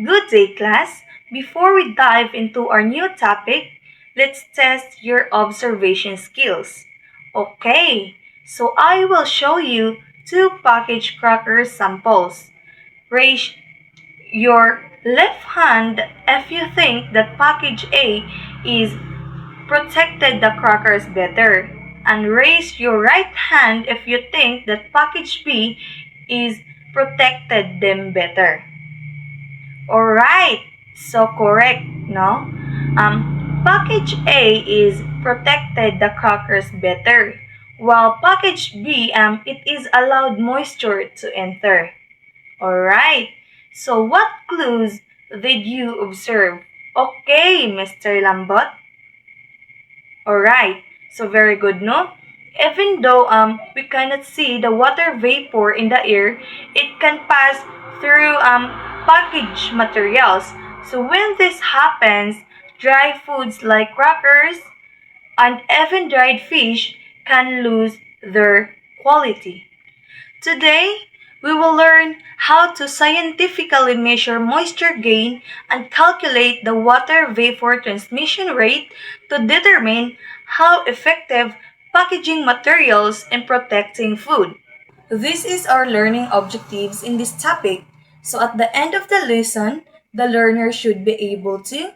Good day, class. Before we dive into our new topic, let's test your observation skills. Okay, so I will show you two packaged cracker samples. Raise your left hand if you think that package A is protected the crackers better, and raise your right hand if you think that package B is protected them better. Alright, so correct, no? Package A is protected the crackers better, while package B, it is allowed moisture to enter. Alright, so what clues did you observe? Okay, Mr. Lambot. Alright, so very good, no? Even though we cannot see the water vapor in the air, it can pass through packaged materials. So when this happens, dry foods like crackers and even dried fish can lose their quality. Today, we will learn how to scientifically measure moisture gain and calculate the water vapor transmission rate to determine how effective packaging materials in protecting food. This is our learning objectives in this topic. So at the end of the lesson, the learner should be able to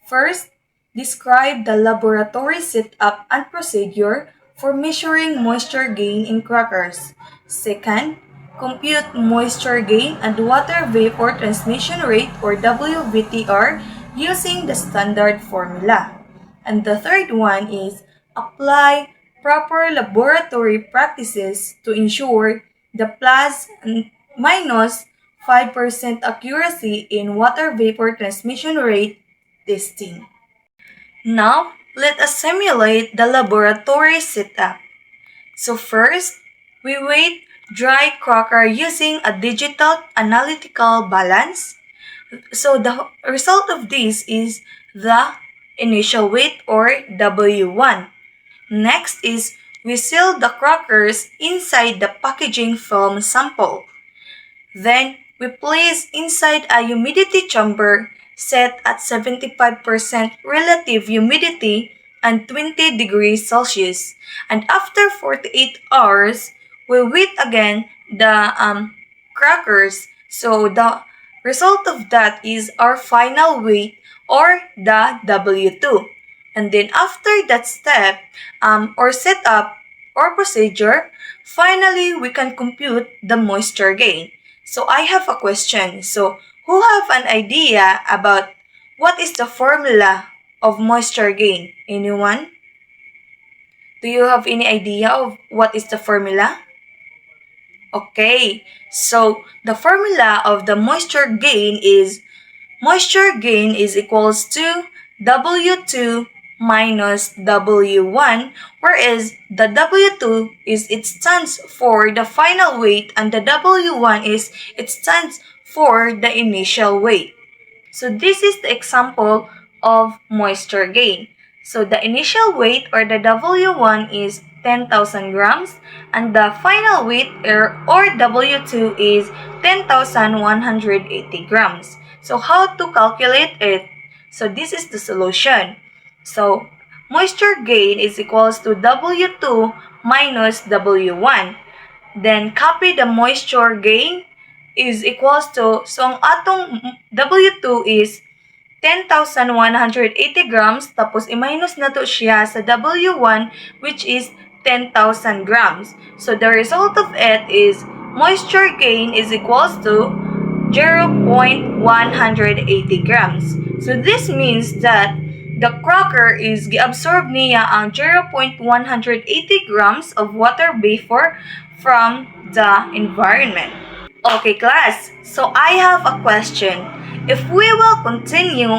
first, describe the laboratory setup and procedure for measuring moisture gain in crackers. Second, compute moisture gain and water vapor transmission rate or Wvtr using the standard formula. And the third one is apply proper laboratory practices to ensure the plus and minus 5% accuracy in water vapor transmission rate testing. Now, let us simulate the laboratory setup. So first, we weight dry cracker using a digital analytical balance. So the result of this is the initial weight or W1. Next is we seal the crackers inside the packaging film sample. Then we place inside a humidity chamber set at 75% relative humidity and 20 degrees Celsius. And after 48 hours, we weight again the crackers. So the result of that is our final weight or the W2. And then after that step or setup or procedure, finally we can compute the moisture gain. So I have a question. So who have an idea about what is the formula of moisture gain? Anyone? Do you have any idea of what is the formula? Okay, so the formula of the moisture gain is equals to W2 minus W1, whereas the W2 it stands for the final weight and the W1 it stands for the initial weight. So this is the example of moisture gain. So the initial weight or the W1 is 10,000 grams and the final weight or W2 is 10,180 grams. So how to calculate it? So this is the solution. So moisture gain is equals to W2 minus W1. Then copy the moisture gain is equals to, so ang atong W2 is 10,180 grams, tapos i-minus na to siya sa W1 which is 10,000 grams. So the result of it is moisture gain is equals to 0.180 grams. So this means that the cracker is gi-absorb niya ang 0.180 grams of water vapor from the environment. Okay, class. So I have a question. If we will continue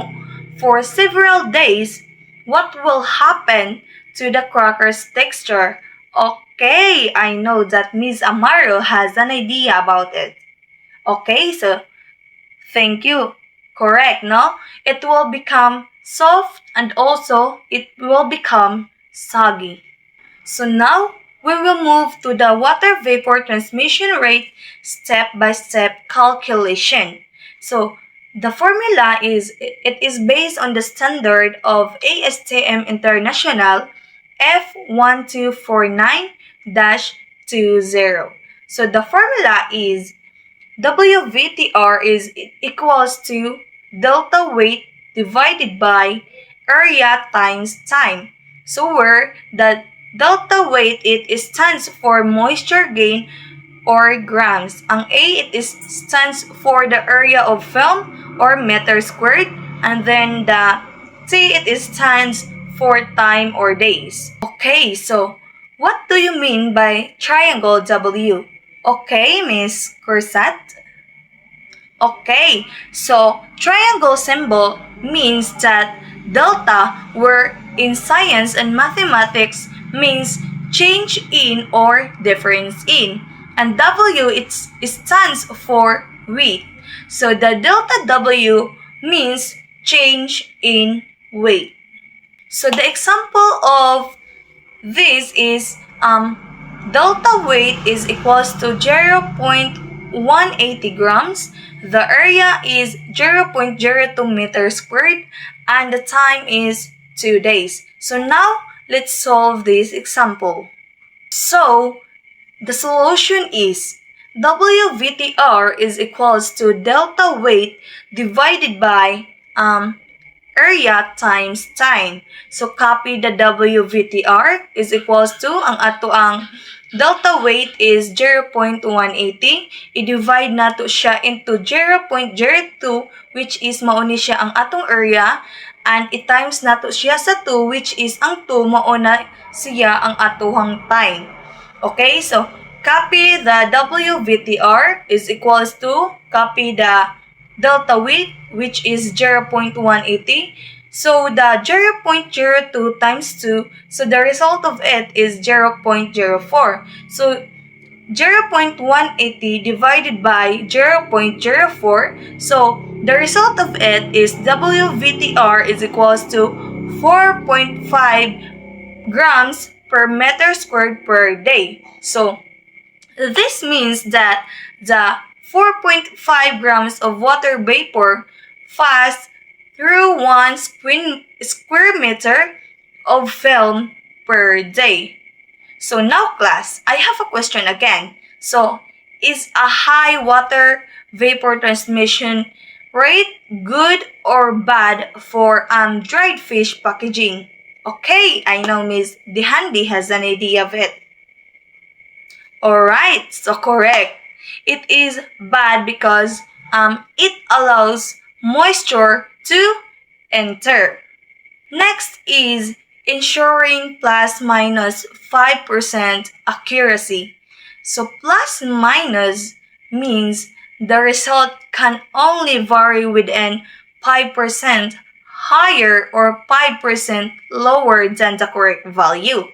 for several days, what will happen to the cracker's texture? Okay, I know that Ms. Amaro has an idea about it. Okay, so thank you. Correct, no? It will become soft and also it will become soggy. So now, we will move to the water vapor transmission rate step-by-step calculation. So, The formula is based on the standard of ASTM International F1249-20. So the formula is Wvtr is equals to delta weight divided by area times time. So where the delta weight it stands for moisture gain or grams. Ang A it is stands for the area of film or meter squared, and then the T it is stands for time or days. Okay, so what do you mean by triangle W? Okay, Miss Corsat? Okay, so triangle symbol means that delta, where in science and mathematics means change in or difference in, and W it stands for weight. So the delta W means change in weight. So the example of this is delta weight is equals to 0.180 grams. The area is 0.02 meters squared and the time is 2 days. So now let's solve this example. So the solution is Wvtr is equals to delta weight divided by area times time. So copy the Wvtr is equals to ang delta weight is 0.180. I-divide nato siya into 0.02 which is mauni siya ang atong area, and i-times nato siya sa 2 which is ang 2 mauna siya ang atuhang time. Okay, so copy the Wvtr is equals to copy the delta weight which is 0.180. So the 0.02 times 2, so the result of it is 0.04. So 0.180 divided by 0.04, so the result of it is Wvtr is equals to 4.5 grams per meter squared per day. So this means that the 4.5 grams of water vapor pass through 1 square meter of film per day. So now class, I have a question again. So is a high water vapor transmission rate good or bad for dried fish packaging? Okay, I know Miss Dehandi has an idea of it. Alright, so correct. It is bad because it allows moisture to enter. Next is ensuring plus minus 5% accuracy. So plus minus means the result can only vary within 5% higher or 5% lower than the correct value.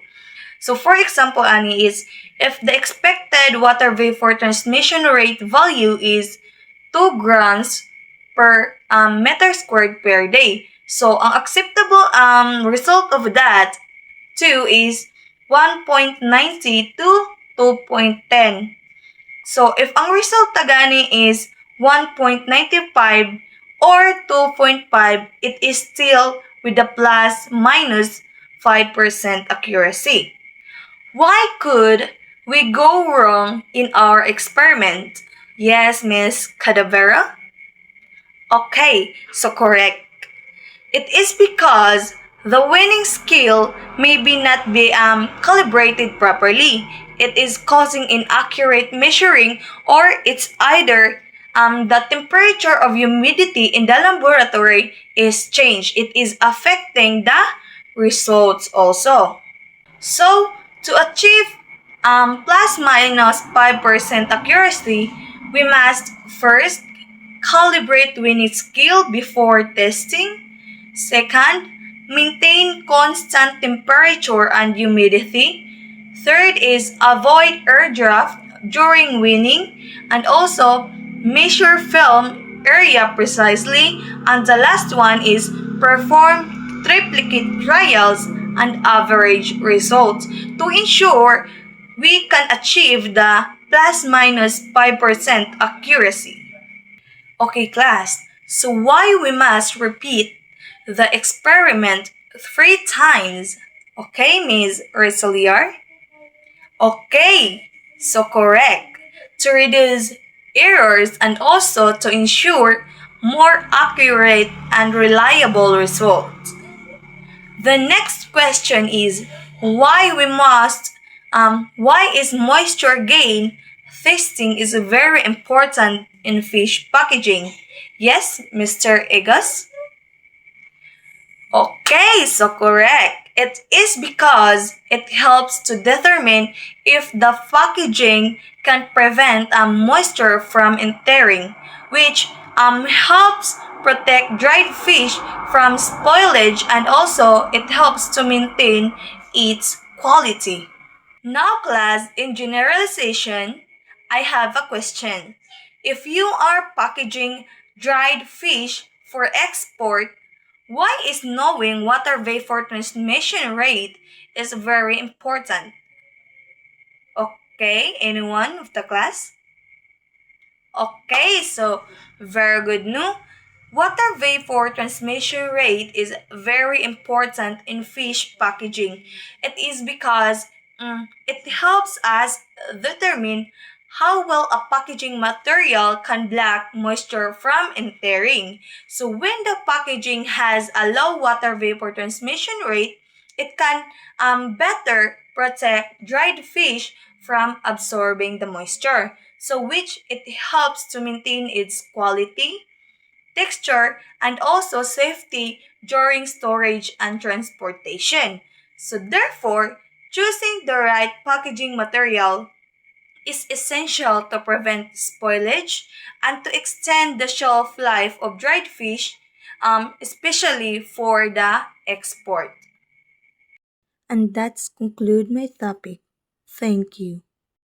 So for example, Ani, is if the expected water vapor transmission rate value is 2 grams per meter squared per day. So ang acceptable result of that 2 is 1.90 to 2.10. So if ang result gani is 1.95 or 2.5, it is still with the plus minus 5% accuracy. Why could we go wrong in our experiment? Yes, Miss Cadavera? Okay, so correct. It is because the winning scale may be not be calibrated properly. It is causing inaccurate measuring, or it's either the temperature of humidity in the laboratory is changed. It is affecting the results also. So, to achieve plus minus 5% accuracy, we must first calibrate winning scale before testing. Second, maintain constant temperature and humidity. Third is avoid air draft during winning, and also measure film area precisely. And the last one is perform triplicate trials and average results to ensure we can achieve the plus minus 5% accuracy. Okay class, So why we must repeat the experiment 3 times? Okay, Ms. Risaliar? Okay, so correct. To reduce errors and also to ensure more accurate and reliable results. The next question is why is moisture gain testing is very important in fish packaging? Yes, Mr. Egas? Okay, so correct. It is because it helps to determine if the packaging can prevent moisture from entering, which helps protect dried fish from spoilage and also it helps to maintain its quality. Now, class, in generalization, I have a question. If you are packaging dried fish for export, why is knowing water vapor transmission rate is very important? Okay, anyone of the class? Okay, so very good, no? Water vapor transmission rate is very important in fish packaging. It is because it helps us determine how well a packaging material can block moisture from entering. So when the packaging has a low water vapor transmission rate, it can better protect dried fish from absorbing the moisture. So which it helps to maintain its quality, texture, and also safety during storage and transportation. So therefore, choosing the right packaging material is essential to prevent spoilage and to extend the shelf life of dried fish, especially for the export. And that's conclude my topic. Thank you.